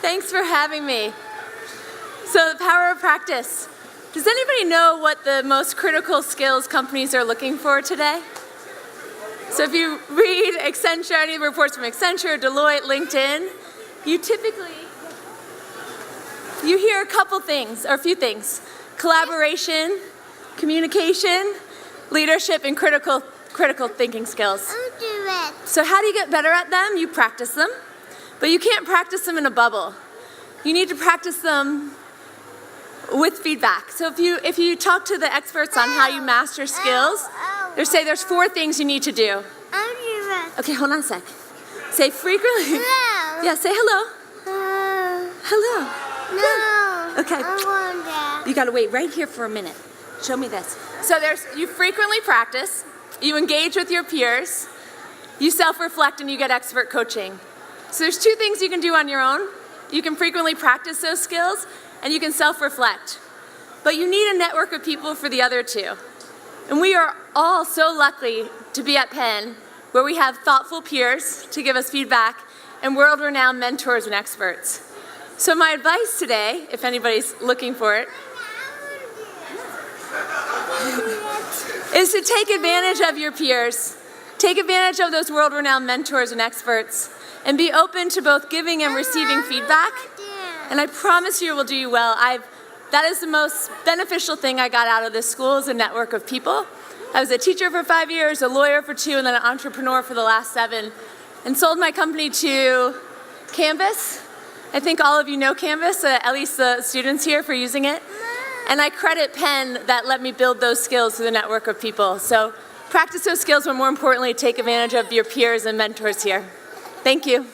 Thanks for having me. So the power of practice. Does anybody know what the most critical skills companies are looking for today? So if you read Accenture, any of the reports from Accenture, Deloitte, LinkedIn, you hear a couple things, or a few things. Collaboration, communication, leadership, and critical thinking skills. I'll do it. So how do you get better at them? You practice them, but you can't practice them in a bubble. You need to practice them with feedback. So if you talk to the experts on how you master skills, they say there's 4 things you need to do. I'll do it. Okay, hold on a sec. Say frequently. Hello. Yeah, say hello. Hello. No. Okay. I want that. You gotta wait right here for a minute. Show me this. So you frequently practice, you engage with your peers, you self-reflect, and you get expert coaching. So there's 2 things you can do on your own. You can frequently practice those skills, and you can self-reflect. But you need a network of people for the other 2. And we are all so lucky to be at Penn, where we have thoughtful peers to give us feedback and world-renowned mentors and experts. So my advice today, if anybody's looking for it, is to take advantage of your peers. Take advantage of those world-renowned mentors and experts, and be open to both giving and receiving feedback. And I promise you it will do you well. That is the most beneficial thing I got out of this school, is a network of people. I was a teacher for 5 years, a lawyer for 2, and then an entrepreneur for the last 7, and sold my company to Canvas. I think all of you know Canvas, at least the students here, for using it. And I credit Penn that let me build those skills through the network of people. So practice those skills, but more importantly, take advantage of your peers and mentors here. Thank you.